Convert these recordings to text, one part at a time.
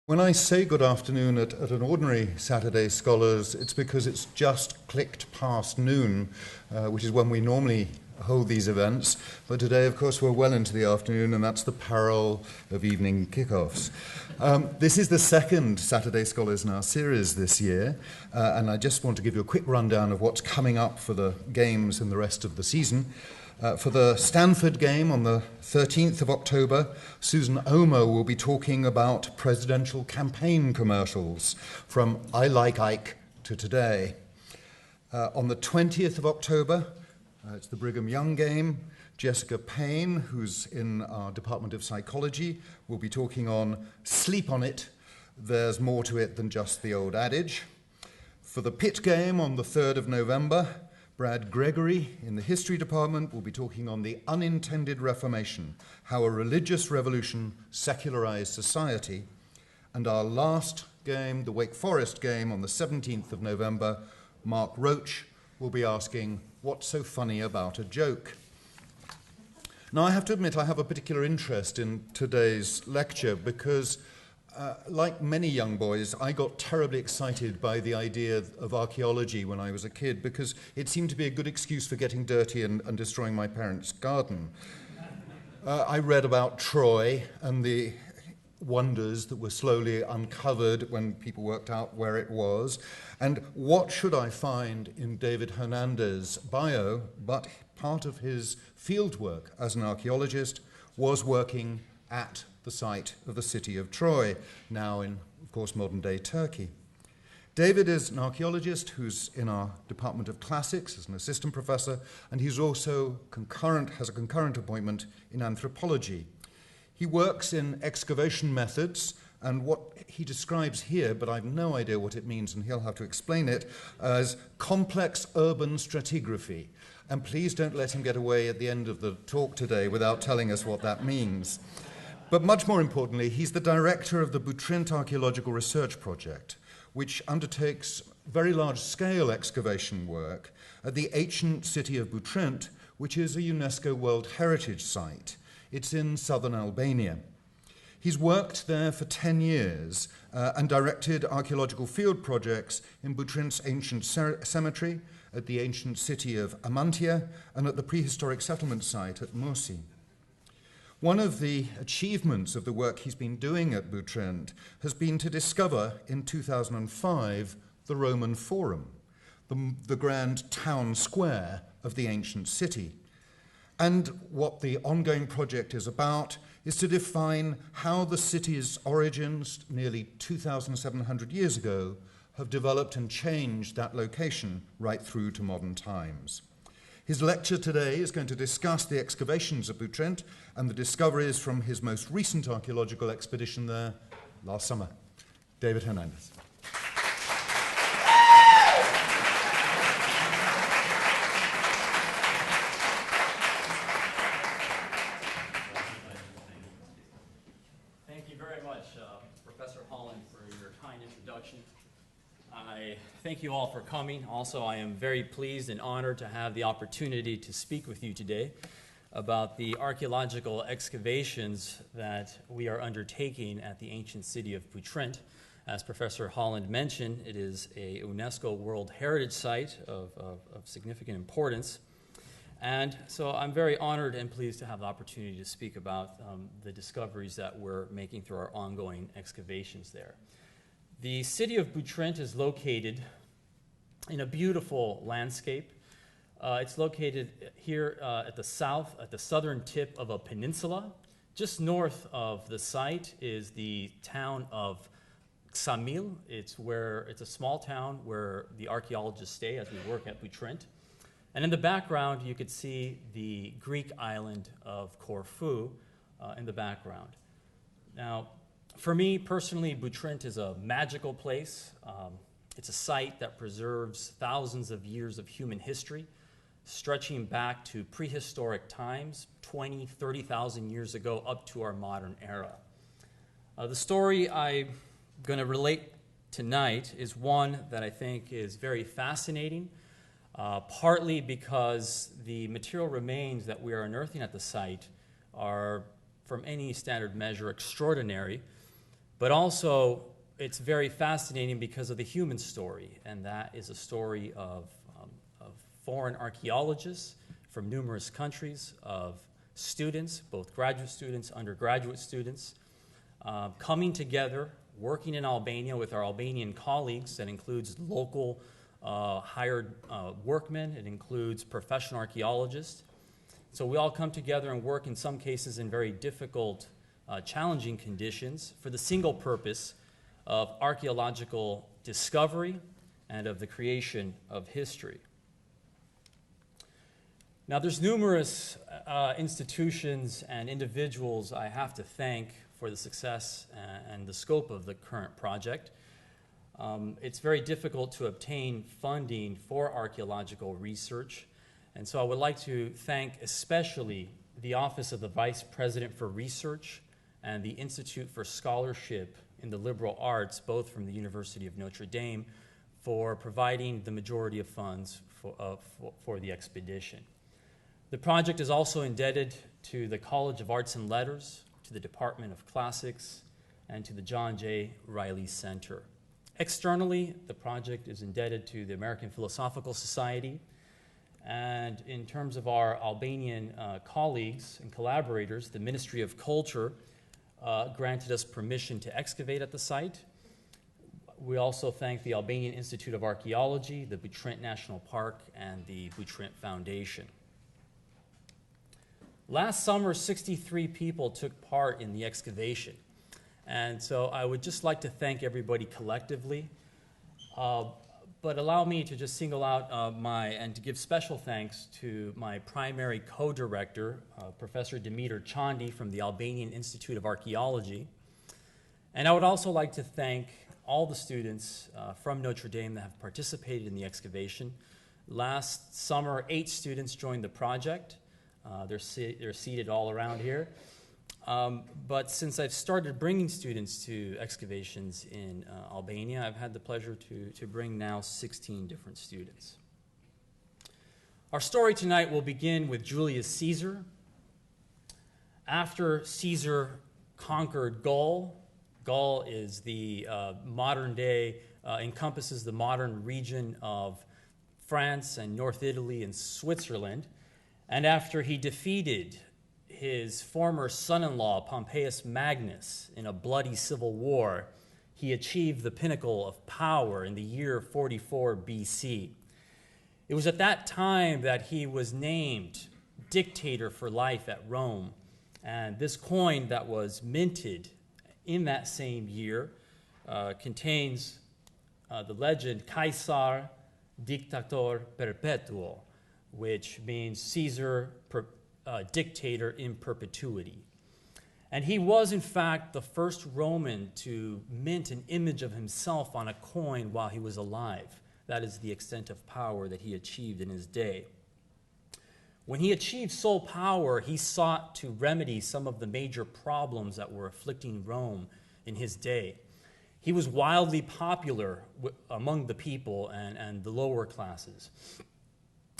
When I say good afternoon at an ordinary Saturday Scholars, it's because it's just clicked past noon, which is when we normally hold these events. But today, of course, we're well into the afternoon, and that's the peril of evening kickoffs. This is the second Saturday Scholars in our series this year, and I just want to give you a quick rundown of what's coming up for the games and the rest of the season. For the Stanford game on the 13th of October, Susan Omo will be talking about presidential campaign commercials from I Like Ike to today. On the 20th of October, it's the Brigham Young game. Jessica Payne, who's in our Department of Psychology, will be talking on Sleep on It, there's more to it than just the old adage. For the Pitt game on the 3rd of November, Brad Gregory in the History Department will be talking on the unintended Reformation, how a religious revolution secularized society. And our last game, the Wake Forest game on the 17th of November, Mark Roach will be asking, what's so funny about a joke? Now, I have to admit I have a particular interest in today's lecture because like many young boys, I got terribly excited by the idea of archaeology when I was a kid because it seemed to be a good excuse for getting dirty and destroying my parents' garden. I read about Troy and the wonders that were slowly uncovered when people worked out where it was. And what should I find in David Hernandez's bio, but part of his fieldwork as an archaeologist was working at the site of the city of Troy, now in, of course, modern-day Turkey. David is an archaeologist who's in our Department of Classics as an assistant professor, and he's also has a concurrent appointment in anthropology. He works in excavation methods, and what he describes here, but I've no idea what it means, and he'll have to explain it, as complex urban stratigraphy. And please don't let him get away at the end of the talk today without telling us what that means. But much more importantly, he's the director of the Butrint Archaeological Research Project, which undertakes very large-scale excavation work at the ancient city of Butrint, which is a UNESCO World Heritage Site. It's in southern Albania. He's worked there for 10 years and directed archaeological field projects in Butrint's ancient cemetery, at the ancient city of Amantia, and at the prehistoric settlement site at Mursi. One of the achievements of the work he's been doing at Butrint has been to discover in 2005 the Roman Forum, the grand town square of the ancient city. And what the ongoing project is about is to define how the city's origins nearly 2,700 years ago have developed and changed that location right through to modern times. His lecture today is going to discuss the excavations of Butrint and the discoveries from his most recent archaeological expedition there last summer. David Hernandez. Thank you very much, Professor Holland, for your kind introduction. I thank you all for coming. Also, I am very pleased and honored to have the opportunity to speak with you today about the archaeological excavations that we are undertaking at the ancient city of Butrint. As Professor Holland mentioned, it is a UNESCO World Heritage Site of significant importance. And so I'm very honored and pleased to have the opportunity to speak about the discoveries that we're making through our ongoing excavations there. The city of Butrint is located in a beautiful landscape. It's located here at the southern tip of a peninsula. Just north of the site is the town of Ksamil. It's a small town where the archaeologists stay as we work at Butrint. And in the background, you could see the Greek island of Corfu in the background. Now, for me personally, Butrint is a magical place. It's a site that preserves thousands of years of human history, stretching back to prehistoric times, 20, 30,000 years ago, up to our modern era. The story I'm going to relate tonight is one that I think is very fascinating, partly because the material remains that we are unearthing at the site are, from any standard measure, extraordinary, But also, it's very fascinating because of the human story, and that is a story of foreign archaeologists from numerous countries, of students, both graduate students, undergraduate students, coming together, working in Albania with our Albanian colleagues. That includes local hired workmen. It includes professional archaeologists. So we all come together and work, in some cases, in very difficult, challenging conditions for the single purpose of archaeological discovery and of the creation of history. Now, there's numerous institutions and individuals I have to thank for the success and the scope of the current project. It's very difficult to obtain funding for archaeological research, and so I would like to thank especially the Office of the Vice President for Research and the Institute for Scholarship in the Liberal Arts, both from the University of Notre Dame, for providing the majority of funds for the expedition. The project is also indebted to the College of Arts and Letters, to the Department of Classics, and to the John J. Riley Center. Externally, the project is indebted to the American Philosophical Society, and in terms of our Albanian colleagues and collaborators, the Ministry of Culture granted us permission to excavate at the site. We also thank the Albanian Institute of Archaeology, the Butrint National Park, and the Butrint Foundation. Last summer, 63 people took part in the excavation. And so I would just like to thank everybody collectively. But allow me to just single out and to give special thanks to my primary co-director, Professor Dimitar Chandi from the Albanian Institute of Archaeology. And I would also like to thank all the students from Notre Dame that have participated in the excavation. Last summer, 8 students joined the project. They're seated all around here. But since I've started bringing students to excavations in Albania, I've had the pleasure to bring now 16 different students. Our story tonight will begin with Julius Caesar. After Caesar conquered Gaul, Gaul is the modern day, encompasses the modern region of France and North Italy and Switzerland. And after he defeated his former son-in-law, Pompeius Magnus, in a bloody civil war, he achieved the pinnacle of power in the year 44 BC. It was at that time that he was named dictator for life at Rome. And this coin that was minted in that same year contains the legend Caesar Dictator Perpetuo, which means Caesar, dictator in perpetuity. And he was, in fact, the first Roman to mint an image of himself on a coin while he was alive. That is the extent of power that he achieved in his day. When he achieved sole power, he sought to remedy some of the major problems that were afflicting Rome in his day. He was wildly popular among the people and the lower classes.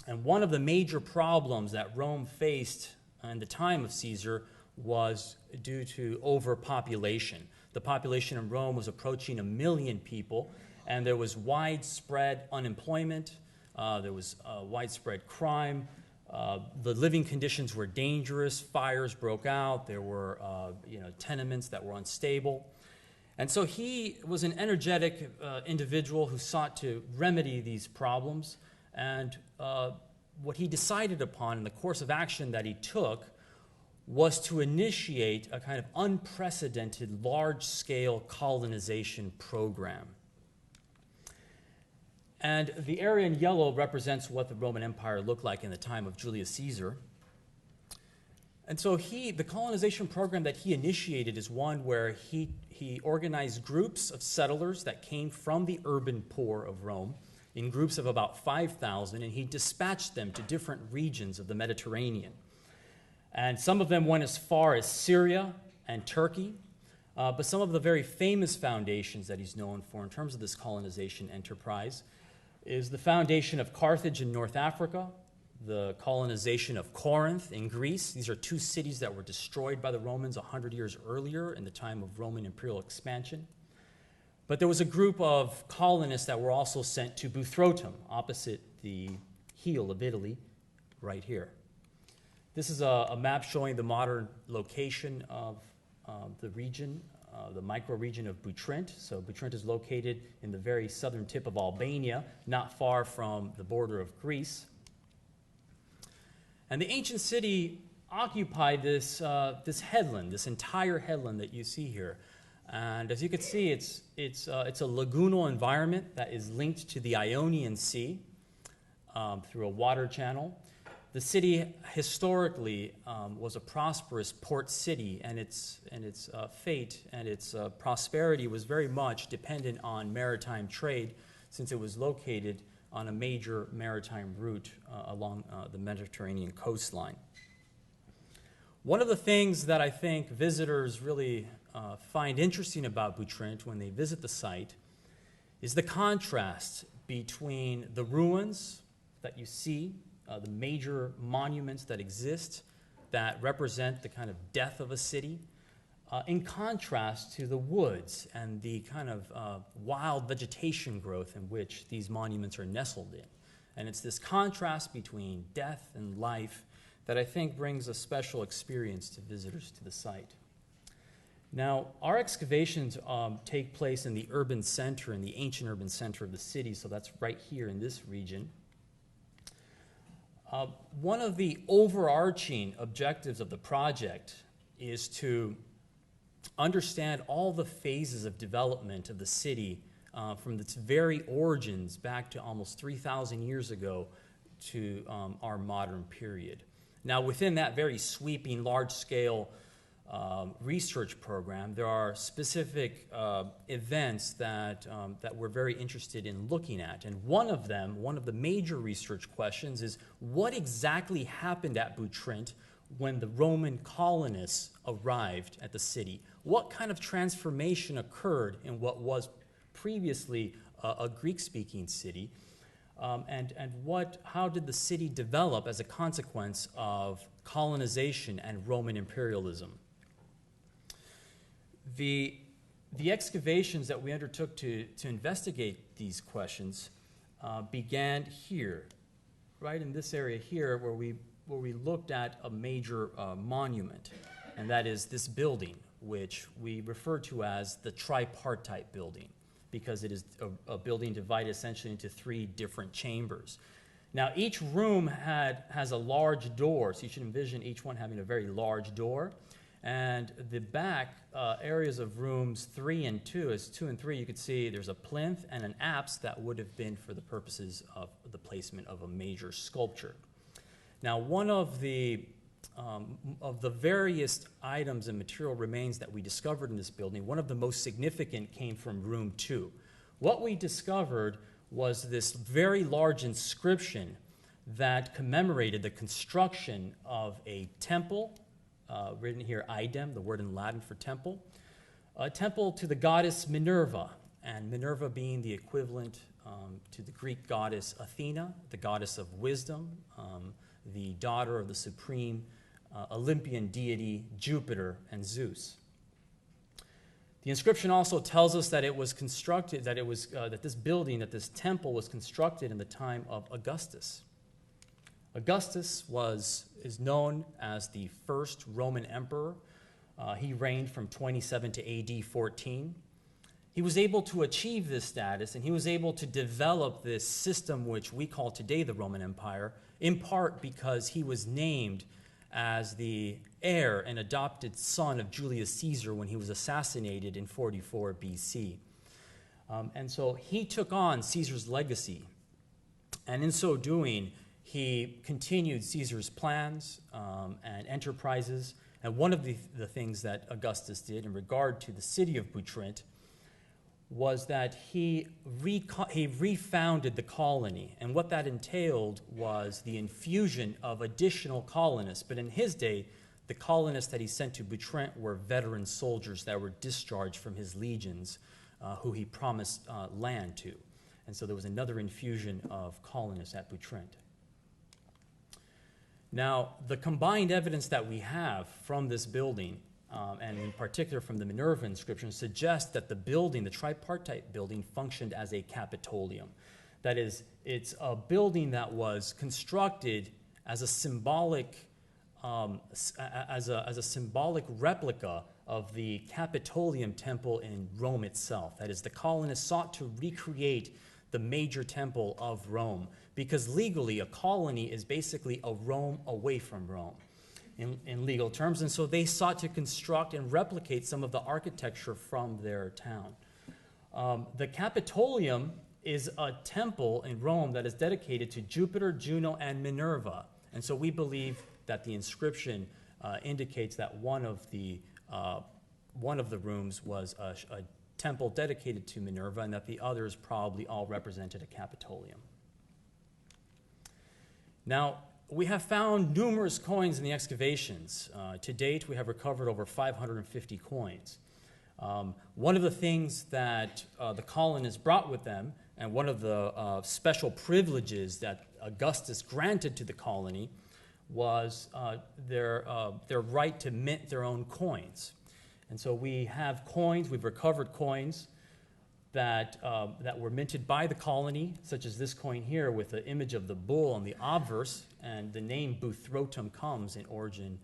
And one of the major problems that Rome faced in the time of Caesar was due to overpopulation. The population in Rome was approaching 1 million people, and there was widespread unemployment, there was widespread crime, the living conditions were dangerous, fires broke out, there were tenements that were unstable. And so he was an energetic individual who sought to remedy these problems. And what he decided upon in the course of action that he took was to initiate a kind of unprecedented large-scale colonization program. And the area in yellow represents what the Roman Empire looked like in the time of Julius Caesar. And so the colonization program that he initiated is one where he organized groups of settlers that came from the urban poor of Rome in groups of about 5,000, and he dispatched them to different regions of the Mediterranean. And some of them went as far as Syria and Turkey, but some of the very famous foundations that he's known for in terms of this colonization enterprise is the foundation of Carthage in North Africa, the colonization of Corinth in Greece. These are two cities that were destroyed by the Romans 100 years earlier in the time of Roman imperial expansion. But there was a group of colonists that were also sent to Butrint, opposite the heel of Italy, right here. This is a map showing the modern location of the region, the microregion of Butrint. So Butrint is located in the very southern tip of Albania, not far from the border of Greece. And the ancient city occupied this headland, this entire headland that you see here. And as you can see, it's a lagoonal environment that is linked to the Ionian Sea through a water channel. The city historically was a prosperous port city, and its fate and its prosperity was very much dependent on maritime trade, since it was located on a major maritime route along the Mediterranean coastline. One of the things that I think visitors really find interesting about Butrint when they visit the site is the contrast between the ruins that you see, the major monuments that exist that represent the kind of death of a city, in contrast to the woods and the kind of wild vegetation growth in which these monuments are nestled in. And it's this contrast between death and life that I think brings a special experience to visitors to the site. Now, our excavations take place in the urban center, in the ancient urban center of the city, so that's right here in this region. One of the overarching objectives of the project is to understand all the phases of development of the city from its very origins back to almost 3,000 years ago to our modern period. Now, within that very sweeping, large-scale research program, there are specific events that we're very interested in looking at. And one of the major research questions is what exactly happened at Butrint when the Roman colonists arrived at the city? What kind of transformation occurred in what was previously a Greek-speaking city? And how did the city develop as a consequence of colonization and Roman imperialism? The excavations that we undertook to investigate these questions began here, right in this area here, where we looked at a major monument, and that is this building, which we refer to as the tripartite building, because it is a building divided essentially into three different chambers. Now, each room has a large door, so you should envision each one having a very large door. And the back areas of rooms 3 and 2, as 2 and 3, you could see there's a plinth and an apse that would have been for the purposes of the placement of a major sculpture. Now, one of the various items and material remains that we discovered in this building, one of the most significant came from room 2. What we discovered was this very large inscription that commemorated the construction of a temple, written here, idem, the word in Latin for temple, a temple to the goddess Minerva, and Minerva being the equivalent to the Greek goddess Athena, the goddess of wisdom, the daughter of the supreme Olympian deity Jupiter and Zeus. The inscription also tells us that it was constructed, that this temple was constructed in the time of Augustus. Augustus is known as the first Roman emperor. He reigned from 27 to AD 14. He was able to achieve this status, and he was able to develop this system which we call today the Roman Empire, in part because he was named as the heir and adopted son of Julius Caesar when he was assassinated in 44 BC. And so he took on Caesar's legacy, and in so doing, he continued Caesar's plans and enterprises. And one of the things that Augustus did in regard to the city of Butrint was that he refounded the colony. And what that entailed was the infusion of additional colonists. But in his day, the colonists that he sent to Butrint were veteran soldiers that were discharged from his legions, who he promised land to. And so there was another infusion of colonists at Butrint. Now, the combined evidence that we have from this building, and in particular from the Minerva inscription, suggests that the building, the tripartite building, functioned as a Capitolium. That is, it's a building that was constructed as a symbolic, as a symbolic replica of the Capitolium temple in Rome itself. That is, the colonists sought to recreate the major temple of Rome, because legally a colony is basically a Rome away from Rome in legal terms, and so they sought to construct and replicate some of the architecture from their town. The Capitolium is a temple in Rome that is dedicated to Jupiter, Juno, and Minerva, and so we believe that the inscription indicates that one of the rooms was a temple dedicated to Minerva, and that the others probably all represented a Capitolium. Now, we have found numerous coins in the excavations. To date, we have recovered over 550 coins. One of the things that the colonists brought with them, and one of the special privileges that Augustus granted to the colony, was their right to mint their own coins. And so we have coins, we've recovered coins that were minted by the colony, such as this coin here with the image of the bull on the obverse, and the name Buthrotum comes in origin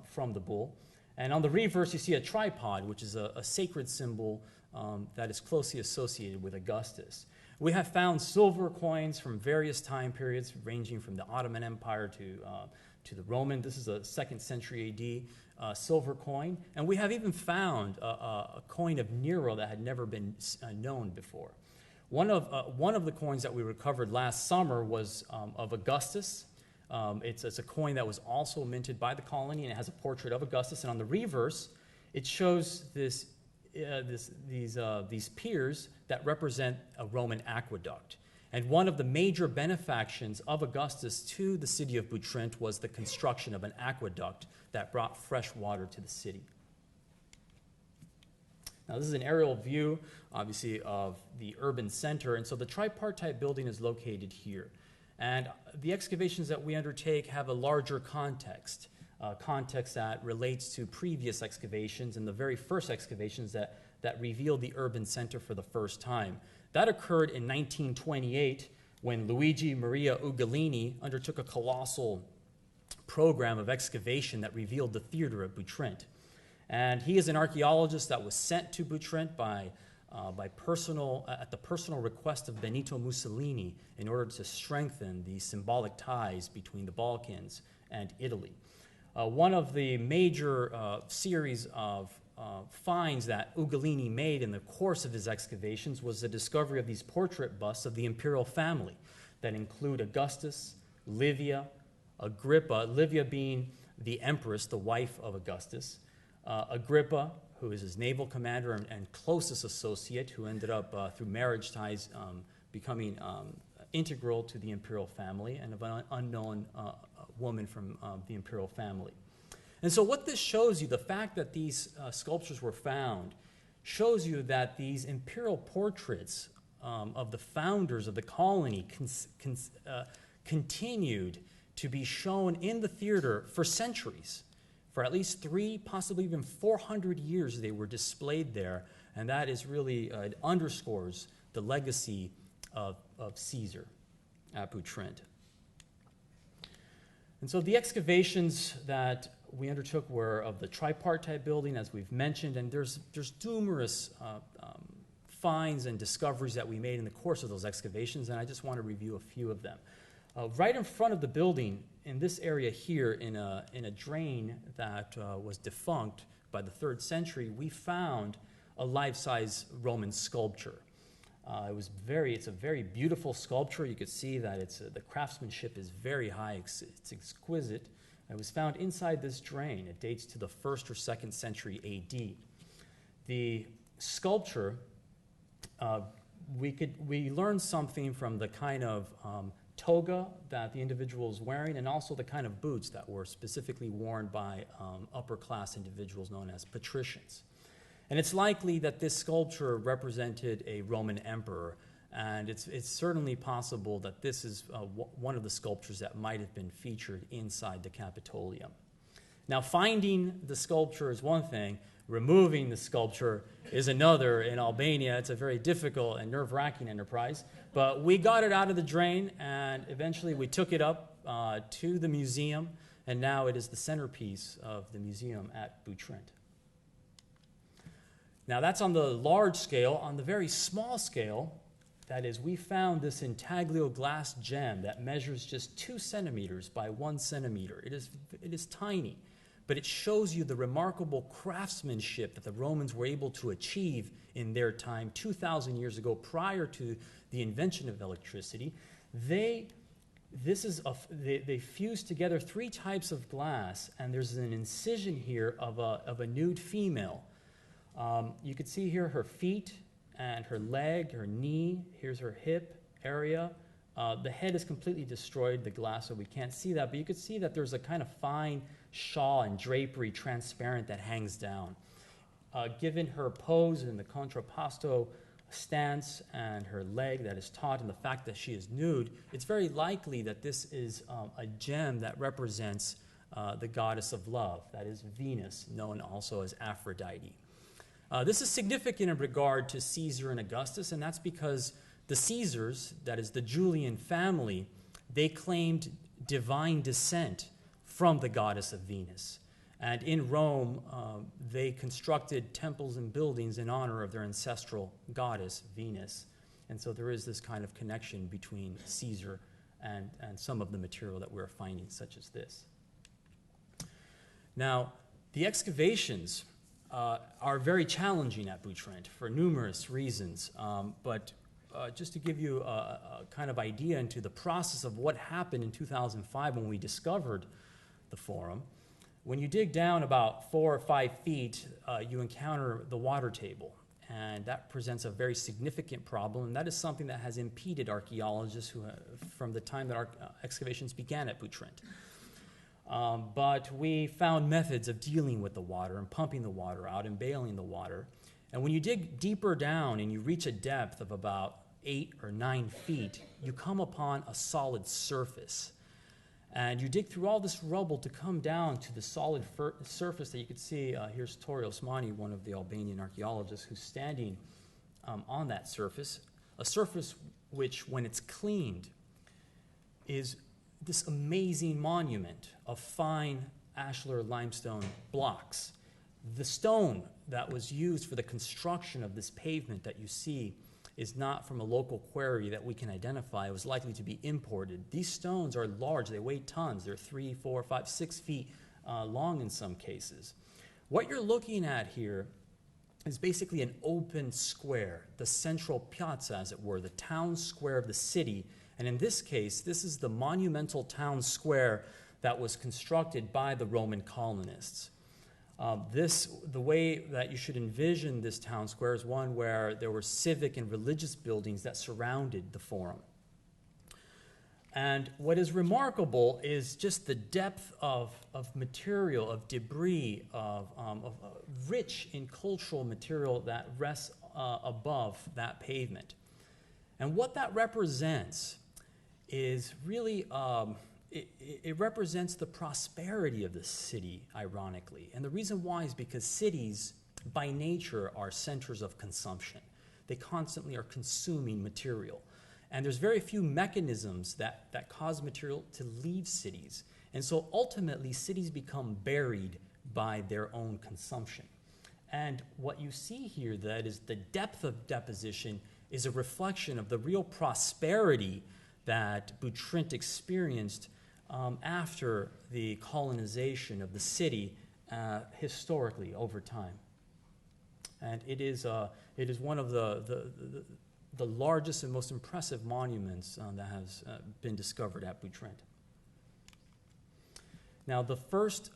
from the bull. And on the reverse, you see a tripod, which is a sacred symbol that is closely associated with Augustus. We have found silver coins from various time periods, ranging from the Ottoman Empire to the Roman. This is a 2nd century AD silver coin. And we have even found a coin of Nero that had never been known before. One of the coins that we recovered last summer was of Augustus. It's a coin that was also minted by the colony, and it has a portrait of Augustus. And on the reverse, it shows these piers that represent a Roman aqueduct. And one of the major benefactions of Augustus to the city of Butrint was the construction of an aqueduct that brought fresh water to the city. Now, this is an aerial view, obviously, of the urban center, and so the tripartite building is located here. And the excavations that we undertake have a larger context, context that relates to previous excavations and the very first excavations that revealed the urban center for the first time. That occurred in 1928 when Luigi Maria Ugolini undertook a colossal program of excavation that revealed the theater at Butrint. And he is an archaeologist that was sent to Butrint at the personal request of Benito Mussolini in order to strengthen the symbolic ties between the Balkans and Italy. One of the major series of finds that Ugolini made in the course of his excavations was the discovery of these portrait busts of the imperial family that include Augustus, Livia, Agrippa, Livia being the empress, the wife of Augustus, Agrippa, who is his naval commander and closest associate, who ended up, through marriage ties, becoming integral to the imperial family, and of an unknown woman from the imperial family. And so what this shows you, the fact that these sculptures were found, shows you that these imperial portraits of the founders of the colony continued to be shown in the theater for centuries. For at least 300, possibly even 400 years, they were displayed there, and that is really, it underscores the legacy of Caesar at Butrint. And so the excavations that we undertook were of the tripartite building, as we've mentioned, and there's numerous finds and discoveries that we made in the course of those excavations, and I just want to review a few of them. Right in front of the building, in this area here, in a drain that was defunct by the 3rd century, we found a life-size Roman sculpture. It's a very beautiful sculpture. You could see that the craftsmanship is very high. It's exquisite. It was found inside this drain. It dates to the 1st or 2nd century AD. The sculpture, we learned something from the kind of toga that the individual was wearing, and also the kind of boots that were specifically worn by upper-class individuals known as patricians. And it's likely that this sculpture represented a Roman emperor, And it's certainly possible that this is one of the sculptures that might have been featured inside the Capitolium. Now, finding the sculpture is one thing. Removing the sculpture is another. In Albania, it's a very difficult and nerve-wracking enterprise. But we got it out of the drain, and eventually we took it up to the museum, and now it is the centerpiece of the museum at Butrint. Now, that's on the large scale. On the very small scale, that is, we found this intaglio glass gem that measures just 2 centimeters by 1 centimeter. It is tiny, but it shows you the remarkable craftsmanship that the Romans were able to achieve in their time 2,000 years ago, prior to the invention of electricity. They fused together 3 types of glass, and there's an incision here of a nude female. You can see here her feet and her leg, her knee. Here's her hip area. The head is completely destroyed, the glass, so we can't see that. But you can see that there's a kind of fine shawl and drapery, transparent, that hangs down. Given her pose and the contrapposto stance and her leg that is taut and the fact that she is nude, it's very likely that this is a gem that represents the goddess of love, that is Venus, known also as Aphrodite. This is significant in regard to Caesar and Augustus, and that's because the Caesars, that is the Julian family, they claimed divine descent from the goddess of Venus. And in Rome, they constructed temples and buildings in honor of their ancestral goddess, Venus. And so there is this kind of connection between Caesar and some of the material that we're finding, such as this. Now, the excavations are very challenging at Butrint for numerous reasons. But just to give you a kind of idea into the process of what happened in 2005 when we discovered the Forum, when you dig down about 4 or 5 feet, you encounter the water table. And that presents a very significant problem, and that is something that has impeded archaeologists from the time that our excavations began at Butrint. But we found methods of dealing with the water and pumping the water out and bailing the water. And when you dig deeper down and you reach a depth of about 8 or 9 feet, you come upon a solid surface. And you dig through all this rubble to come down to the solid surface that you can see. Here's Tori Osmani, one of the Albanian archaeologists, who's standing on that surface, a surface which, when it's cleaned, is this amazing monument of fine ashlar limestone blocks. The stone that was used for the construction of this pavement that you see is not from a local quarry that we can identify. It was likely to be imported. These stones are large. They weigh tons. They're 3, 4, 5, 6 feet long in some cases. What you're looking at here is basically an open square, the central piazza, as it were, the town square of the city. And in this case, this is the monumental town square that was constructed by the Roman colonists. The way that you should envision this town square is one where there were civic and religious buildings that surrounded the Forum. And what is remarkable is just the depth of material, of debris, of rich in cultural material that rests above that pavement. And what that represents is really, it represents the prosperity of the city, ironically. And the reason why is because cities, by nature, are centers of consumption. They constantly are consuming material. And there's very few mechanisms that cause material to leave cities. And so ultimately, cities become buried by their own consumption. And what you see here, that is the depth of deposition, is a reflection of the real prosperity that Butrint experienced after the colonization of the city historically over time. And it is one of the largest and most impressive monuments that has been discovered at Butrint. Now, the first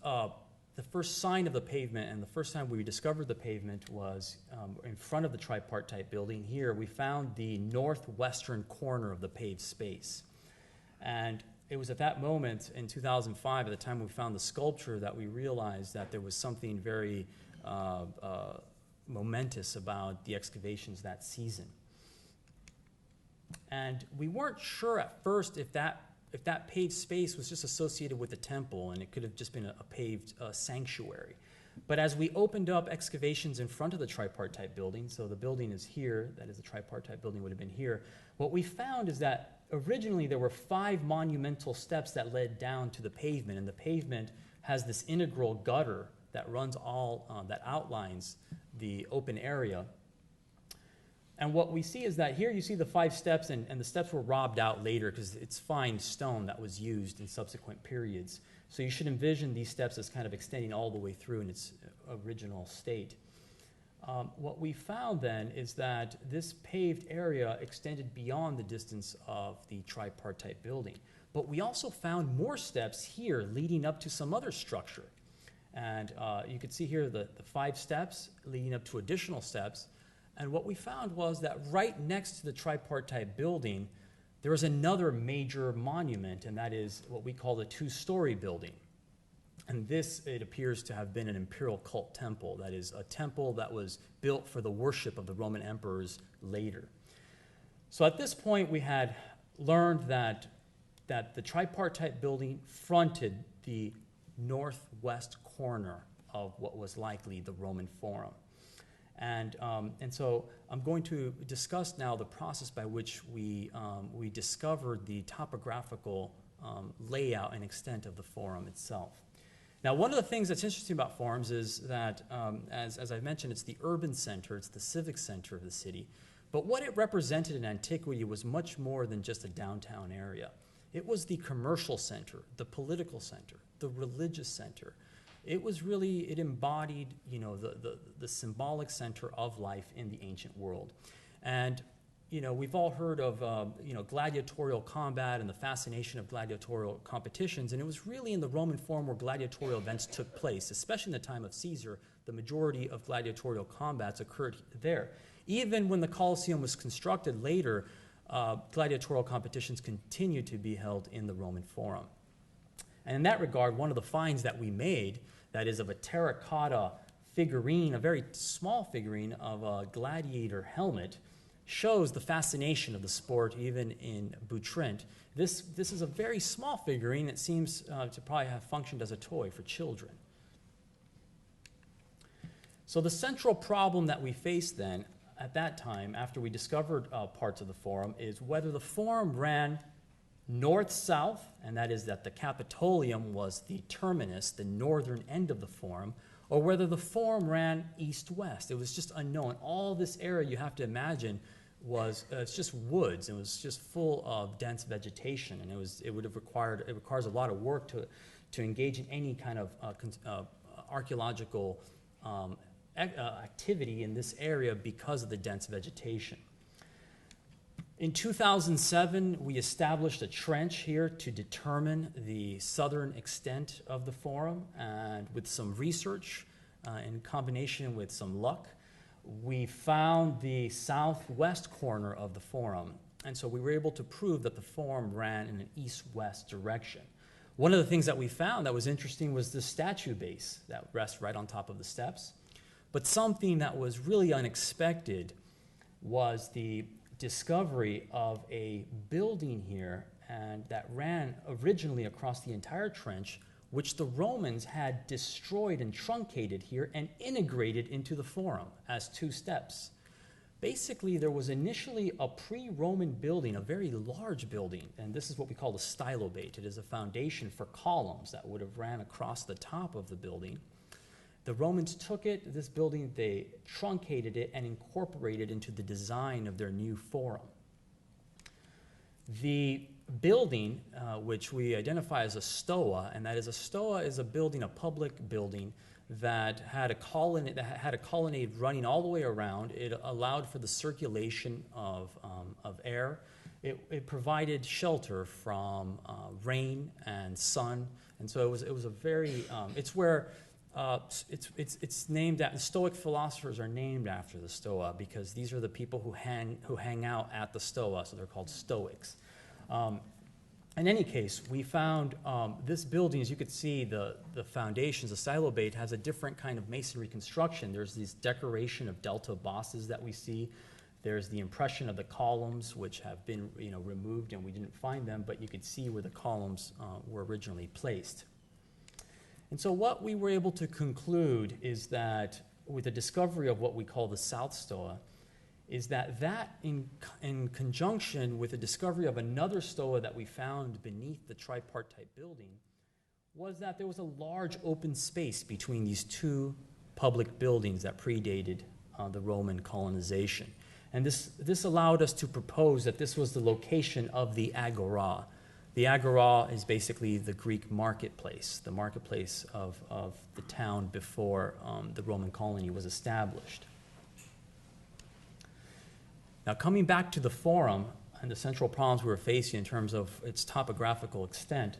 sign of the pavement, and the first time we discovered the pavement, was in front of the tripartite building. Here, we found the northwestern corner of the paved space. And it was at that moment in 2005, at the time we found the sculpture, that we realized that there was something very momentous about the excavations that season. And we weren't sure at first if that paved space was just associated with the temple, and it could have just been a paved sanctuary. But as we opened up excavations in front of the tripartite building, so the building is here, that is the tripartite building would have been here, what we found is that originally there were 5 monumental steps that led down to the pavement, and the pavement has this integral gutter that runs that outlines the open area. And what we see is that here you see the 5 steps, and the steps were robbed out later because it's fine stone that was used in subsequent periods. So you should envision these steps as kind of extending all the way through in its original state. What we found then is that this paved area extended beyond the distance of the tripartite building. But we also found more steps here leading up to some other structure. And you can see here the 5 steps leading up to additional steps. And what we found was that right next to the tripartite building, there was another major monument, and that is what we call the 2-story building. And this, it appears to have been an imperial cult temple, that is, a temple that was built for the worship of the Roman emperors later. So at this point, we had learned that the tripartite building fronted the northwest corner of what was likely the Roman Forum. And so I'm going to discuss now the process by which we discovered the topographical layout and extent of the Forum itself. Now, one of the things that's interesting about forums is that, as I've mentioned, it's the urban center, it's the civic center of the city. But what it represented in antiquity was much more than just a downtown area. It was the commercial center, the political center, the religious center. It was really, it embodied, the symbolic center of life in the ancient world. And, we've all heard of, gladiatorial combat and the fascination of gladiatorial competitions, and it was really in the Roman Forum where gladiatorial events took place, especially in the time of Caesar. The majority of gladiatorial combats occurred there. Even when the Colosseum was constructed later, gladiatorial competitions continued to be held in the Roman Forum. And in that regard, one of the finds that we made, that is of a terracotta figurine, a very small figurine of a gladiator helmet, shows the fascination of the sport even in Butrint. This is a very small figurine that seems to probably have functioned as a toy for children. So the central problem that we faced then, at that time, after we discovered parts of the Forum, is whether the Forum ran north-south, and that is that the Capitolium was the terminus, the northern end of the Forum, or whether the Forum ran east-west. It was just unknown. All this area, you have to imagine, was it's just woods. It was just full of dense vegetation, and it requires a lot of work to engage in any kind of archaeological activity in this area because of the dense vegetation. In 2007, we established a trench here to determine the southern extent of the Forum, and with some research in combination with some luck, we found the southwest corner of the Forum, and so we were able to prove that the Forum ran in an east-west direction. One of the things that we found that was interesting was the statue base that rests right on top of the steps, but something that was really unexpected was the discovery of a building here and that ran originally across the entire trench, which the Romans had destroyed and truncated here and integrated into the Forum as 2 steps. Basically, there was initially a pre-Roman building, a very large building, and this is what we call the stylobate. It is a foundation for columns that would have ran across the top of the building. The Romans took it, this building, they truncated it and incorporated into the design of their new Forum. The building, which we identify as a stoa, and that is a stoa is a building, a public building that had a colonnade running all the way around. It allowed for the circulation of air. It provided shelter from rain and sun, and so it was a very it's where it's named after, Stoic philosophers are named after the Stoa because these are the people who hang out at the Stoa, so they're called Stoics. In any case, we found this building, as you could see, the foundations, the stylobate has a different kind of masonry construction. There's this decoration of delta bosses that we see. There's the impression of the columns, which have been removed, and we didn't find them, but you could see where the columns were originally placed. And so what we were able to conclude is that with the discovery of what we call the South Stoa, is that in conjunction with the discovery of another stoa that we found beneath the tripartite building, was that there was a large open space between these two public buildings that predated the Roman colonization. And this allowed us to propose that this was the location of the agara. The agora is basically the Greek marketplace, the marketplace of the town before the Roman colony was established. Now, coming back to the forum and the central problems we were facing in terms of its topographical extent,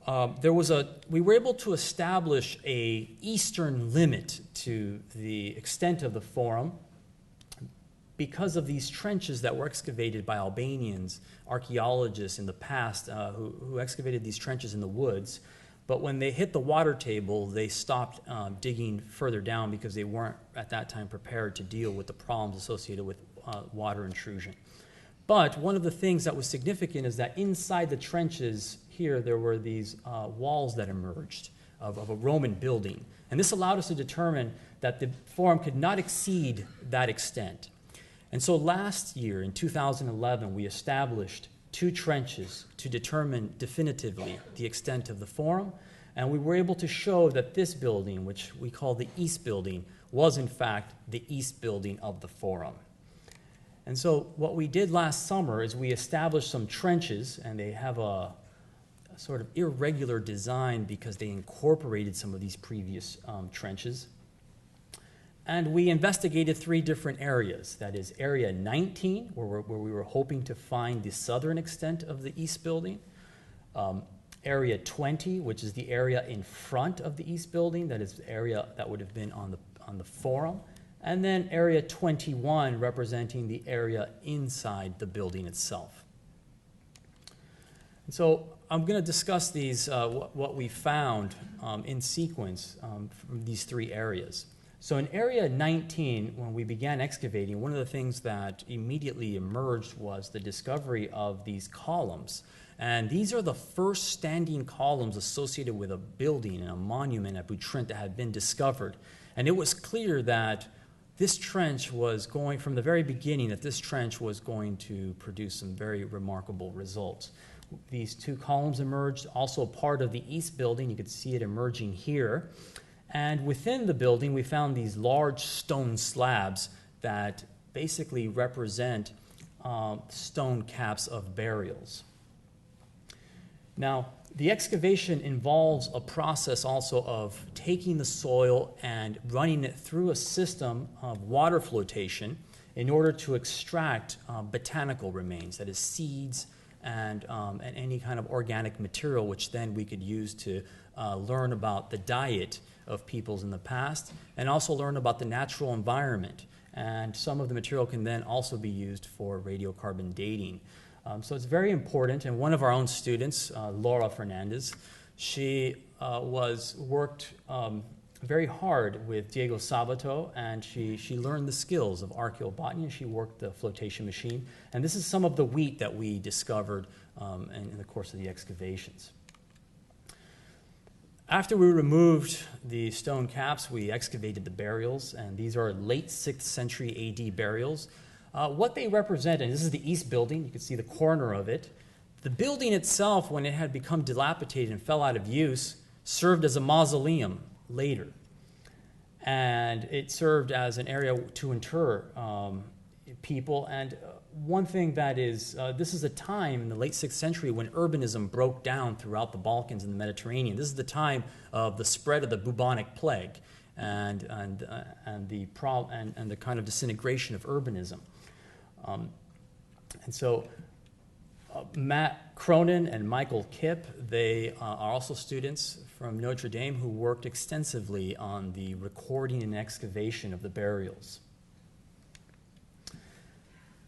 we were able to establish an eastern limit to the extent of the forum because of these trenches that were excavated by Albanians, archaeologists in the past who excavated these trenches in the woods. But when they hit the water table, they stopped digging further down because they weren't at that time prepared to deal with the problems associated with water intrusion. But one of the things that was significant is that inside the trenches here, there were these walls that emerged of a Roman building. And this allowed us to determine that the forum could not exceed that extent. And so last year, in 2011, we established 2 trenches to determine definitively the extent of the forum. And we were able to show that this building, which we call the East Building, was in fact the East Building of the forum. And so what we did last summer is we established some trenches, and they have a sort of irregular design because they incorporated some of these previous trenches. And we investigated 3 different areas. That is Area 19, where we were hoping to find the southern extent of the East Building. Area 20, which is the area in front of the East Building. That is the area that would have been on the forum. And then Area 21, representing the area inside the building itself. And so I'm going to discuss these, what we found in sequence from these 3 areas. So in Area 19, when we began excavating, one of the things that immediately emerged was the discovery of these columns. And these are the first standing columns associated with a building and a monument at Butrint that had been discovered. And it was clear that this trench was going, from the very beginning, that this trench was going to produce some very remarkable results. These 2 columns emerged, also part of the East Building. You could see it emerging here. And within the building, we found these large stone slabs that basically represent stone caps of burials. Now, the excavation involves a process also of taking the soil and running it through a system of water flotation in order to extract botanical remains, that is seeds and any kind of organic material, which then we could use to learn about the diet of peoples in the past and also learn about the natural environment. And some of the material can then also be used for radiocarbon dating. So it's very important, and one of our own students, Laura Hernandez, she worked very hard with Diego Sabato, and she learned the skills of archaeobotany, and she worked the flotation machine. And this is some of the wheat that we discovered in the course of the excavations. After we removed the stone caps, we excavated the burials, and these are late 6th century AD burials. What they represent, and this is the East Building, you can see the corner of it. The building itself, when it had become dilapidated and fell out of use, served as a mausoleum later. And it served as an area to inter people. And one thing that is, this is a time in the late 6th century when urbanism broke down throughout the Balkans and the Mediterranean. This is the time of the spread of the bubonic plague and the kind of disintegration of urbanism. And so Matt Cronin and Michael Kipp, they are also students from Notre Dame who worked extensively on the recording and excavation of the burials.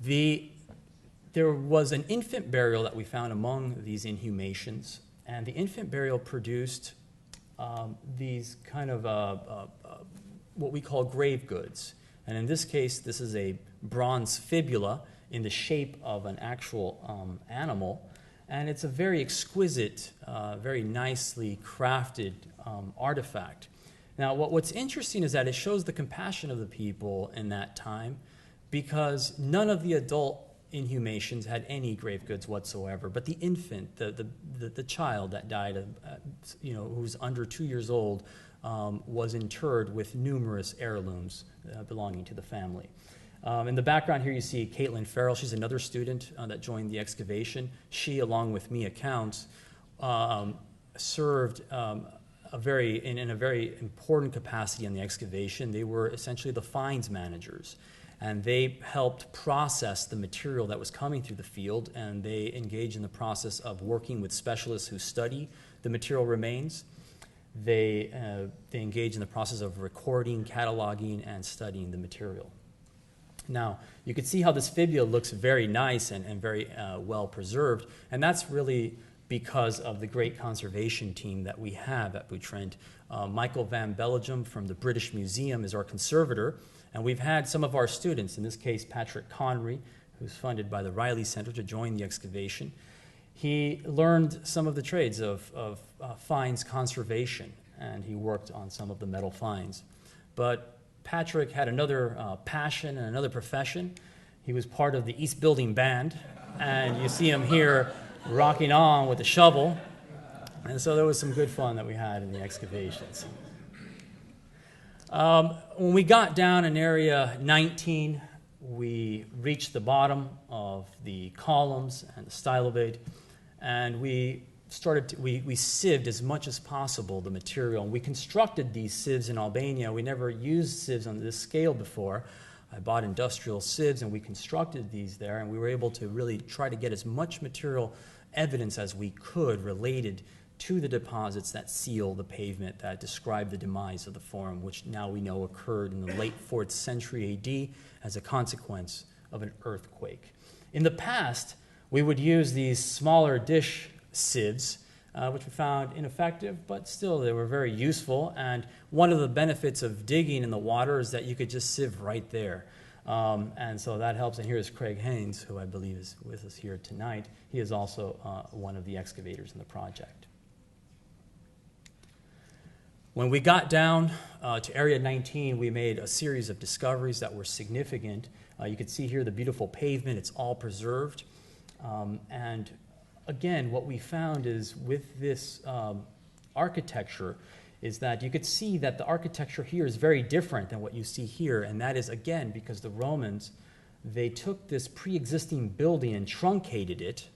There was an infant burial that we found among these inhumations, and the infant burial produced these kind of what we call grave goods. And in this case, this is a bronze fibula in the shape of an actual animal. And it's a very exquisite, very nicely crafted artifact. Now, what's interesting is that it shows the compassion of the people in that time, because none of the adult inhumations had any grave goods whatsoever. But the infant, the child that died, who was under 2 years old, was interred with numerous heirlooms belonging to the family. In the background here you see Caitlin Farrell. She's another student that joined the excavation. She, along with Mia Counts, served in a very important capacity in the excavation. They were essentially the finds managers, and they helped process the material that was coming through the field, and they engaged in the process of working with specialists who study the material remains. They engage in the process of recording, cataloging, and studying the material. Now, you can see how this fibula looks very nice and very well preserved, and that's really because of the great conservation team that we have at Butrint. Michael Van Bellegem from the British Museum is our conservator, and we've had some of our students, in this case Patrick Conry, who's funded by the Riley Center, to join the excavation. He learned some of the trades of finds conservation, and he worked on some of the metal finds. But Patrick had another passion and another profession. He was part of the East Building Band, and you see him here rocking on with a shovel. And so there was some good fun that we had in the excavations. When we got down in area 19, we reached the bottom of the columns and the stylobate, and we sieved as much as possible the material. And we constructed these sieves in Albania. We never used sieves on this scale before. I bought industrial sieves, and we constructed these there, and we were able to really try to get as much material evidence as we could related to the deposits that seal the pavement that describe the demise of the Forum, which now we know occurred in the late 4th century AD as a consequence of an earthquake. In the past, we would use these smaller dish sieves, which we found ineffective, but still they were very useful. And one of the benefits of digging in the water is that you could just sieve right there. And so that helps. And here's Craig Haynes, who I believe is with us here tonight. He is also one of the excavators in the project. When we got down to Area 19, we made a series of discoveries that were significant. You can see here the beautiful pavement. It's all preserved. And again, what we found is with this architecture is that you could see that the architecture here is very different than what you see here, and that is, again, because the Romans, they took this pre-existing building and truncated it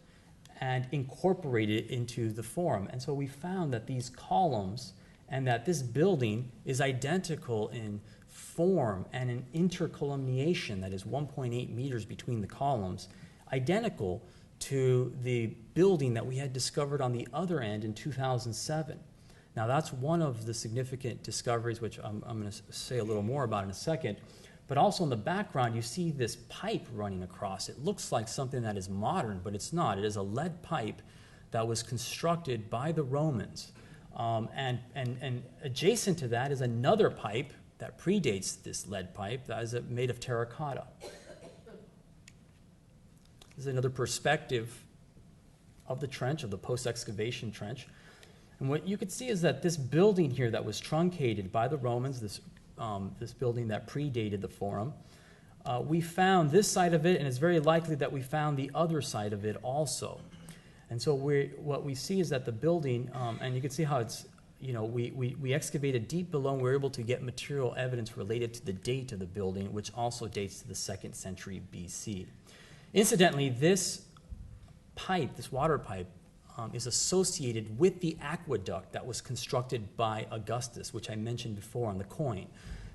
and incorporated it into the Forum. And so we found that these columns and that this building is identical in form and in intercolumniation, that is 1.8 meters between the columns, identical to the building that we had discovered on the other end in 2007. Now, that's one of the significant discoveries, which I'm going to say a little more about in a second. But also in the background, you see this pipe running across. It looks like something that is modern, but it's not. It is a lead pipe that was constructed by the Romans. And adjacent to that is another pipe that predates this lead pipe that is made of terracotta. This is another perspective of the trench, of the post-excavation trench. And what you could see is that this building here that was truncated by the Romans, this building that predated the Forum, we found this side of it, and it's very likely that we found the other side of it also. And so what we see is that the building, and you can see how it's, we excavated deep below, and we were able to get material evidence related to the date of the building, which also dates to the 2nd century BC. Incidentally, this pipe, this water pipe, is associated with the aqueduct that was constructed by Augustus, which I mentioned before on the coin.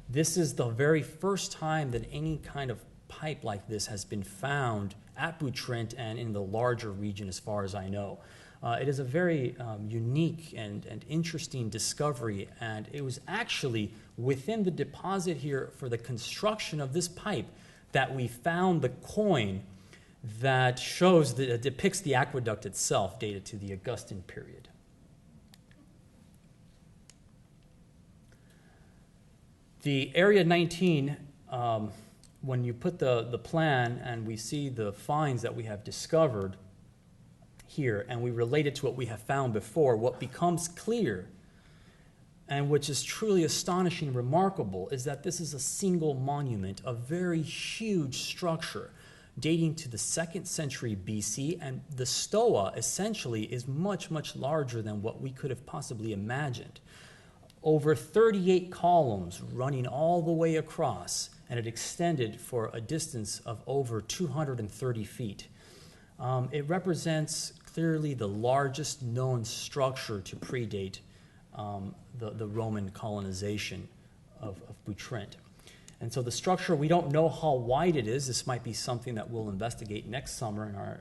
This is the very first time that any kind of pipe like this has been found at Butrint and in the larger region as far as I know. It is a very unique and interesting discovery, and it was actually within the deposit here for the construction of this pipe that we found the coin that depicts the aqueduct itself, dated to the Augustan period. The Area 19 when you put the plan and we see the finds that we have discovered here, and we relate it to what we have found before, what becomes clear, and which is truly astonishing and remarkable, is that this is a single monument, a very huge structure dating to the 2nd century BC, and the stoa essentially is much, much larger than what we could have possibly imagined. Over 38 columns running all the way across, and it extended for a distance of over 230 feet. It represents clearly the largest known structure to predate the Roman colonization of Butrint. And so the structure, we don't know how wide it is. This might be something that we'll investigate next summer in our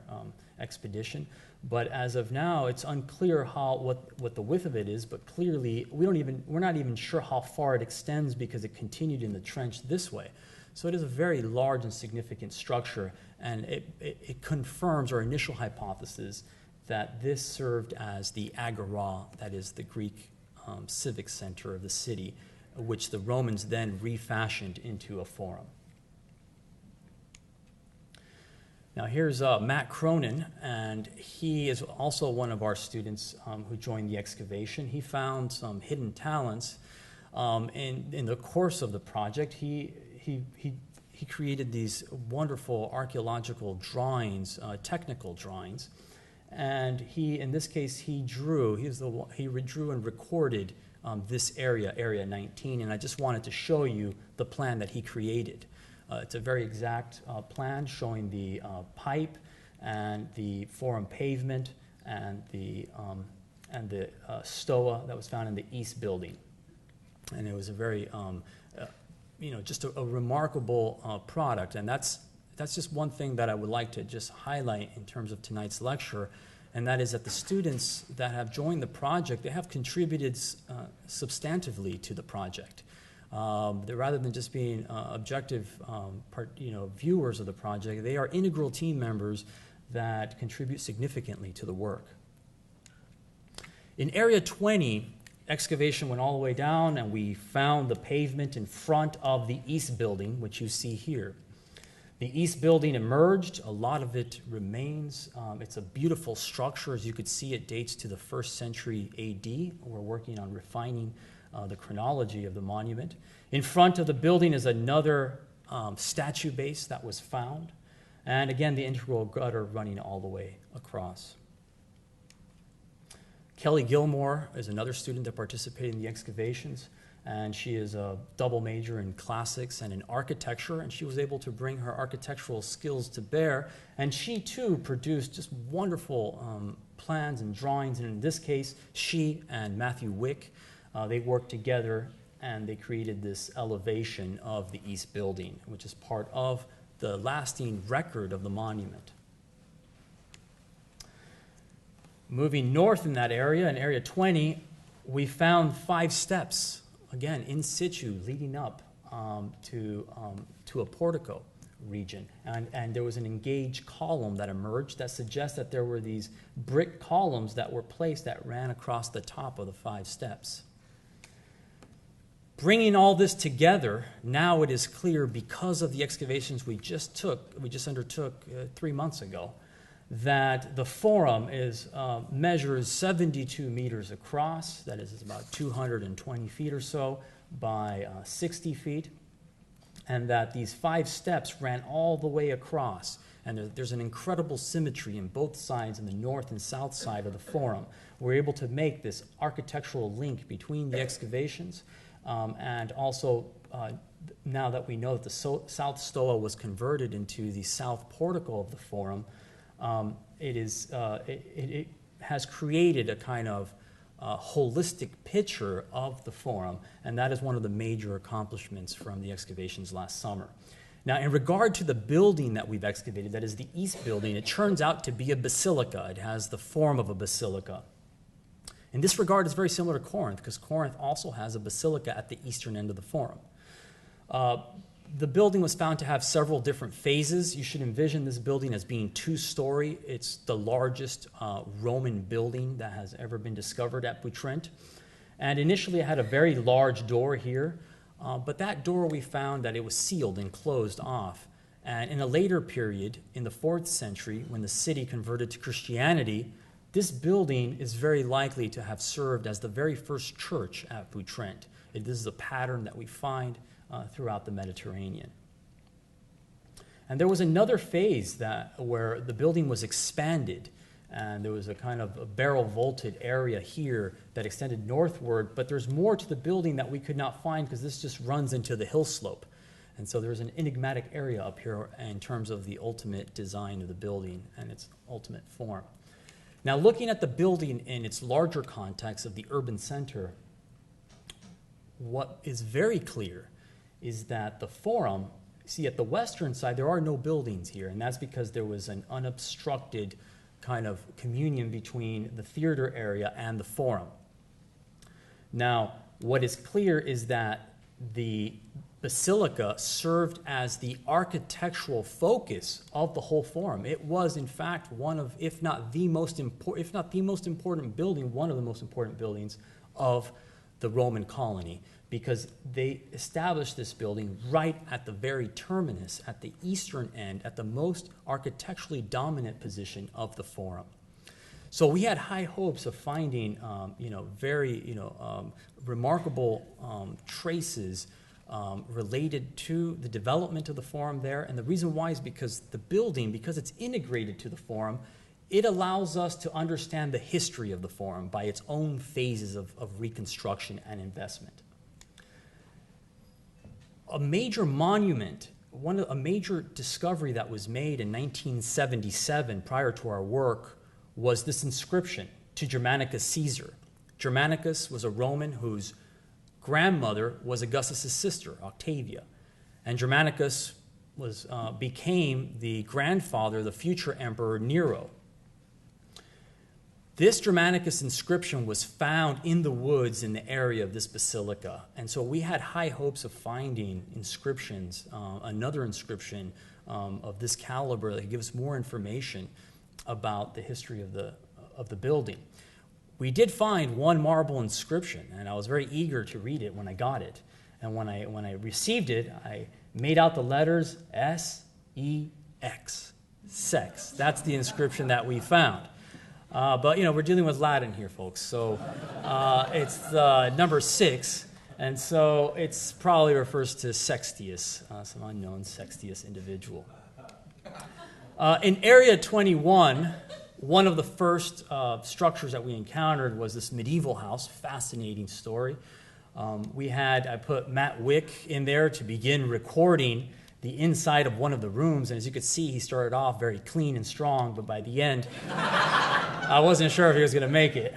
expedition. But as of now, it's unclear what the width of it is, but clearly we're not even sure how far it extends because it continued in the trench this way. So it is a very large and significant structure, and it confirms our initial hypothesis that this served as the agara, that is the Greek civic center of the city, which the Romans then refashioned into a forum. Now here's Matt Cronin, and he is also one of our students who joined the excavation. He found some hidden talents in the course of the project. He created these wonderful archaeological drawings, technical drawings, and in this case, he drew and recorded this area, Area 19, and I just wanted to show you the plan that he created. It's a very exact plan showing the pipe and the forum pavement and the stoa that was found in the east building. And it was a very, just a remarkable product. And that's just one thing that I would like to just highlight in terms of tonight's lecture, and that is that the students that have joined the project, they have contributed substantively to the project. Rather than just being objective viewers of the project, they are integral team members that contribute significantly to the work. In Area 20, excavation went all the way down, and we found the pavement in front of the east building, which you see here. The east building emerged. A lot of it remains. It's a beautiful structure. As you could see, it dates to the 1st century AD. We're working on refining the chronology of the monument. In front of the building is another statue base that was found. And again, the integral gutter running all the way across. Kelly Gilmore is another student that participated in the excavations, and she is a double major in classics and in architecture, and she was able to bring her architectural skills to bear, and she too produced just wonderful plans and drawings, and in this case, she and Matthew Wick, they worked together and they created this elevation of the east building, which is part of the lasting record of the monument. Moving north in that area, in Area 20, we found 5 steps, again, in situ, leading up to a portico region. And there was an engaged column that emerged that suggests that there were these brick columns that were placed that ran across the top of the 5 steps. Bringing all this together, now it is clear, because of the excavations we just undertook 3 months ago, that the forum measures 72 meters across. That is, it's about 220 feet or so by 60 feet, and that these 5 steps ran all the way across. And there's an incredible symmetry in both sides, in the north and south side of the forum. We're able to make this architectural link between the excavations, and also now that we know that the south stoa was converted into the south portico of the forum, it has created a kind of holistic picture of the forum, and that is one of the major accomplishments from the excavations last summer. Now, in regard to the building that we've excavated, that is the east building, it turns out to be a basilica. It has the form of a basilica. In this regard, it's very similar to Corinth, because Corinth also has a basilica at the eastern end of the forum. The building was found to have several different phases. You should envision this building as being 2-story. It's the largest Roman building that has ever been discovered at Butrint. And initially it had a very large door here. But that door, we found that it was sealed and closed off. And in a later period, in the 4th century, when the city converted to Christianity, this building is very likely to have served as the very first church at Butrint. This is a pattern that we find throughout the Mediterranean. And there was another phase where the building was expanded, and there was a kind of a barrel-vaulted area here that extended northward, but there's more to the building that we could not find because this just runs into the hill slope. And so there's an enigmatic area up here in terms of the ultimate design of the building and its ultimate form. Now, looking at the building in its larger context of the urban center, what is very clear is that the forum, see, at the western side, there are no buildings here, and that's because there was an unobstructed kind of communion between the theater area and the forum. Now, what is clear is that the basilica served as the architectural focus of the whole forum. It was, in fact, one of, if not the most important building, one of the most important buildings of the Roman colony, because they established this building right at the very terminus, at the eastern end, at the most architecturally dominant position of the forum. So we had high hopes of finding, very, remarkable traces related to the development of the forum there. And the reason why is because the building, because it's integrated to the forum, it allows us to understand the history of the forum by its own phases of reconstruction and investment. A major monument, a major discovery that was made in 1977 prior to our work was this inscription to Germanicus Caesar. Germanicus was a Roman whose grandmother was Augustus' sister, Octavia. And Germanicus became the grandfather of the future emperor Nero. This Germanicus inscription was found in the woods in the area of this basilica. And so we had high hopes of finding inscriptions, another inscription of this caliber that gives more information about the history of the building. We did find one marble inscription, and I was very eager to read it when I got it. And when I received it, I made out the letters S-E-X, sex. That's the inscription that we found. But, we're dealing with Latin here, folks. So it's the number 6, and so it probably refers to Sextius, some unknown Sextius individual. In Area 21, one of the first structures that we encountered was this medieval house, fascinating story. I put Matt Wick in there to begin recording the inside of one of the rooms, and as you could see, he started off very clean and strong, but by the end, I wasn't sure if he was going to make it.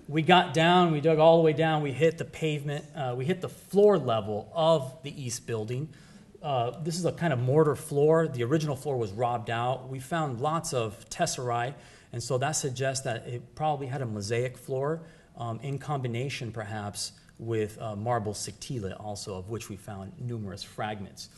We got down, we dug all the way down, we hit the pavement, we hit the floor level of the east building. This is a kind of mortar floor. The original floor was robbed out. We found lots of tesserae, and so that suggests that it probably had a mosaic floor in combination, perhaps, with marble sectile also, of which we found numerous fragments.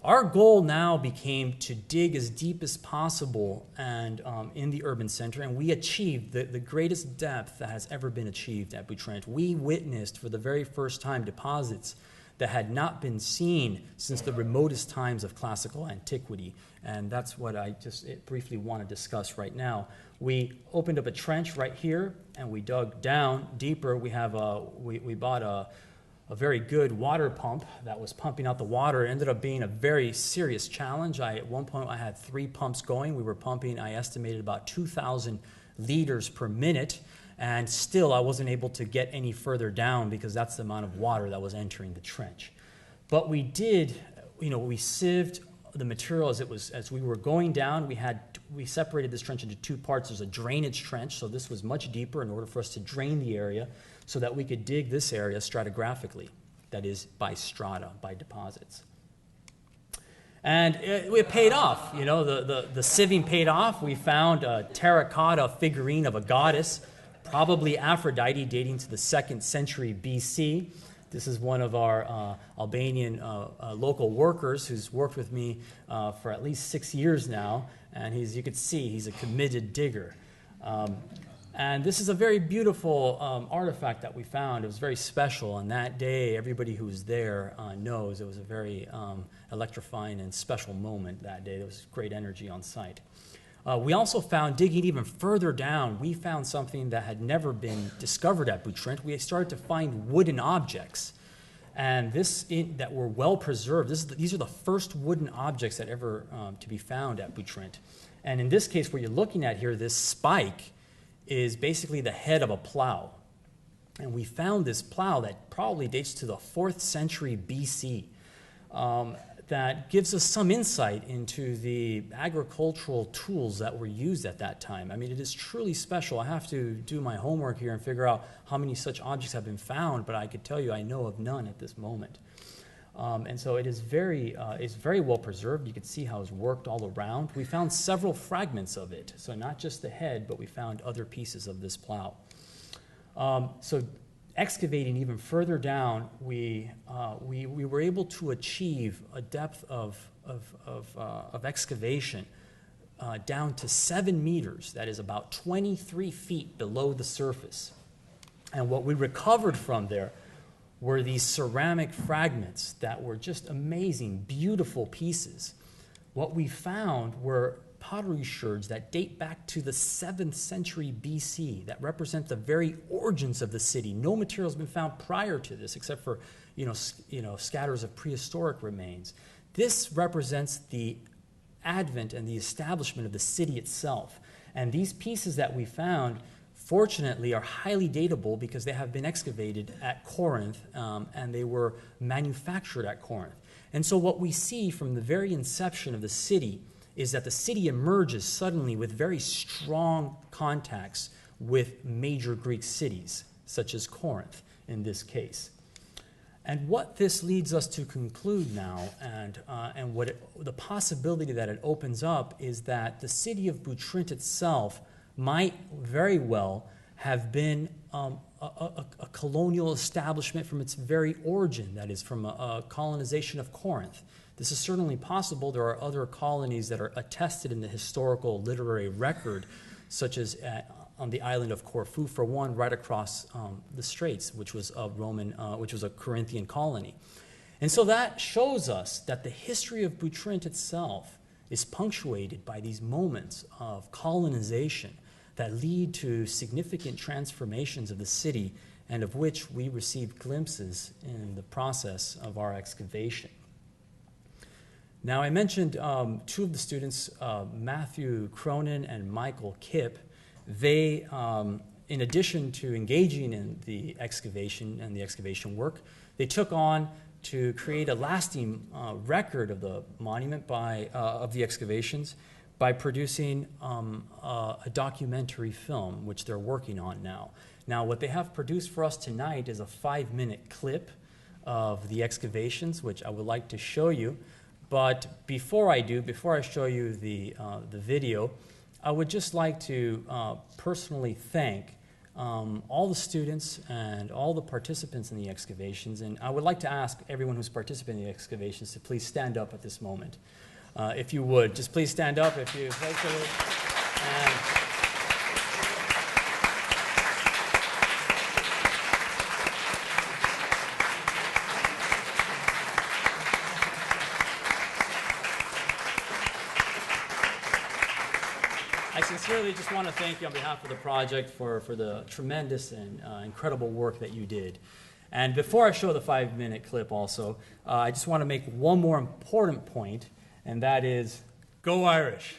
Our goal now became to dig as deep as possible and in the urban center, and we achieved the greatest depth that has ever been achieved at Butrint. We witnessed for the very first time deposits that had not been seen since the remotest times of classical antiquity, and that's what I just briefly want to discuss right now. We opened up a trench right here, and we dug down deeper. We bought a very good water pump that was pumping out the water. It ended up being a very serious challenge. At one point, I had 3 pumps going. We were pumping, I estimated, about 2,000 liters per minute, and still I wasn't able to get any further down because that's the amount of water that was entering the trench. But we did, we sieved the material as we were going down. We separated this trench into 2 parts. There's a drainage trench, so this was much deeper in order for us to drain the area so that we could dig this area stratigraphically, that is, by strata, by deposits. And it paid off. The sieving paid off. We found a terracotta figurine of a goddess, probably Aphrodite, dating to the 2nd century BC. This is one of our Albanian local workers who's worked with me for at least 6 years now, and you can see he's a committed digger. And this is a very beautiful artifact that we found. It was very special, and that day, everybody who was there knows it was a very electrifying and special moment that day. There was great energy on site. We also found, digging even further down, we found something that had never been discovered at Butrint. We started to find wooden objects, and that were well preserved. These are the first wooden objects that ever to be found at Butrint. And in this case, what you're looking at here, this spike, is basically the head of a plow. And we found this plow that probably dates to the 4th century BC. That gives us some insight into the agricultural tools that were used at that time. I mean, it is truly special. I have to do my homework here and figure out how many such objects have been found, but I could tell you I know of none at this moment. And so it is very well preserved. You can see how it's worked all around. We found several fragments of it, so not just the head, but we found other pieces of this plow. So excavating even further down, we were able to achieve a depth of excavation down to 7 meters. That is about 23 feet below the surface. And what we recovered from there were these ceramic fragments that were just amazing, beautiful pieces. What we found were pottery sherds that date back to the 7th century BC that represent the very origins of the city. No material has been found prior to this except for scatters of prehistoric remains. This represents the advent and the establishment of the city itself. And these pieces that we found, fortunately, are highly datable because they have been excavated at Corinth and they were manufactured at Corinth. And so what we see from the very inception of the city is that the city emerges suddenly with very strong contacts with major Greek cities, such as Corinth in this case. And what this leads us to conclude now, and the possibility that it opens up, is that the city of Butrint itself might very well have been a colonial establishment from its very origin, that is, from a colonization of Corinth. This is certainly possible. There are other colonies that are attested in the historical literary record, such as on the island of Corfu, for one, right across the Straits, which was a Corinthian colony. And so that shows us that the history of Butrint itself is punctuated by these moments of colonization that lead to significant transformations of the city, and of which we received glimpses in the process of our excavation. Now, I mentioned two of the students, Matthew Cronin and Michael Kipp. They, in addition to engaging in the excavation and the excavation work, they took on to create a lasting record of the monument of the excavations by producing a documentary film, which they're working on now. Now, what they have produced for us tonight is a 5-minute clip of the excavations, which I would like to show you. But before I show you the video, I would just like to personally thank all the students and all the participants in the excavations. And I would like to ask everyone who's participating in the excavations to please stand up at this moment. If you would, just please stand up if you'd like to. I sincerely just want to thank you on behalf of the project for the tremendous and incredible work that you did. And before I show the 5-minute clip also, I just want to make one more important point, and that is, go Irish!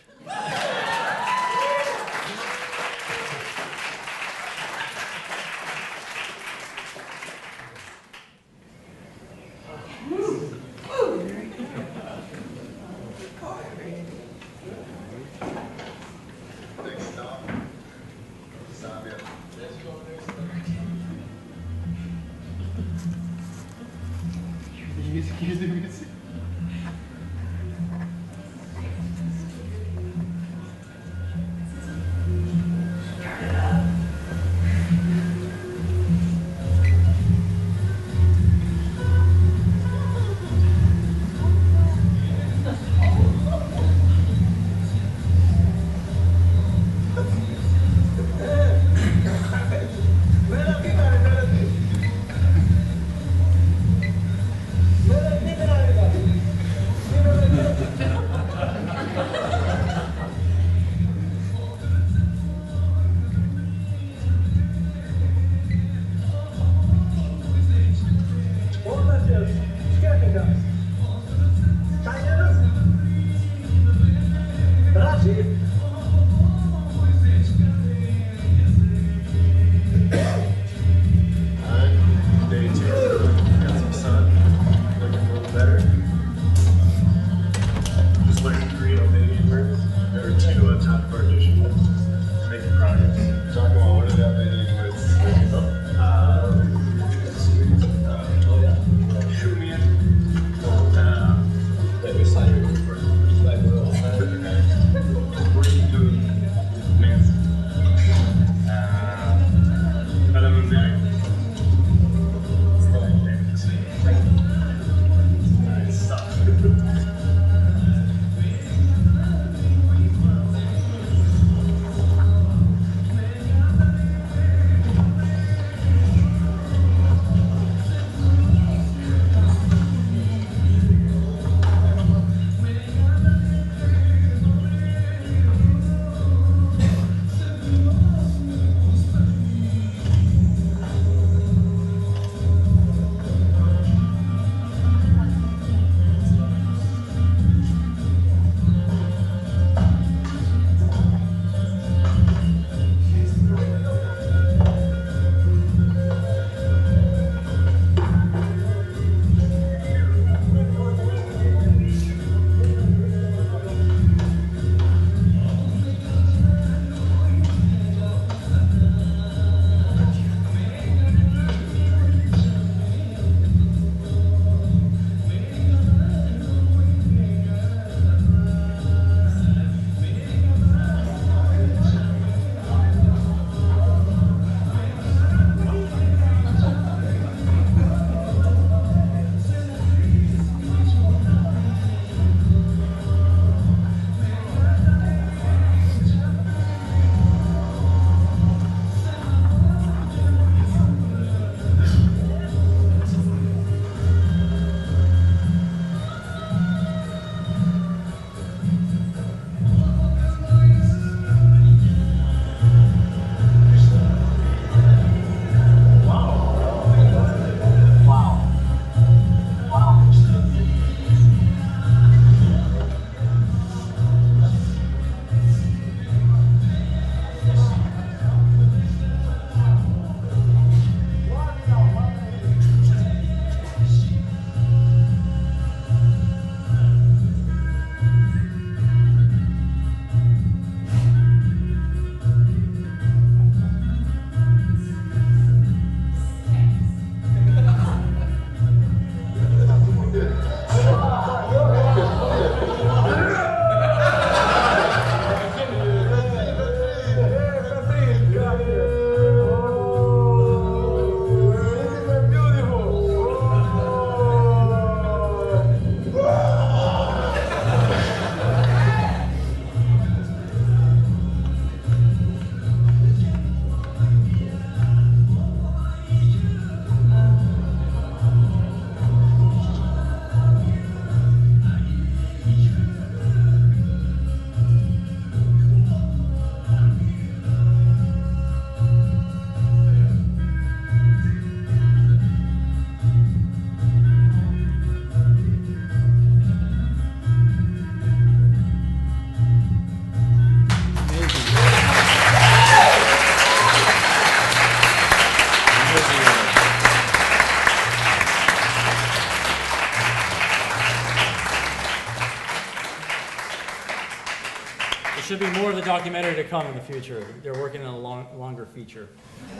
There should be more of the documentary to come in the future. They're working on a longer feature.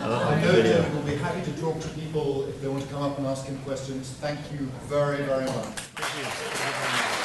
I know David will be happy to talk to people if they want to come up and ask him questions. Thank you very, very much. Thank you.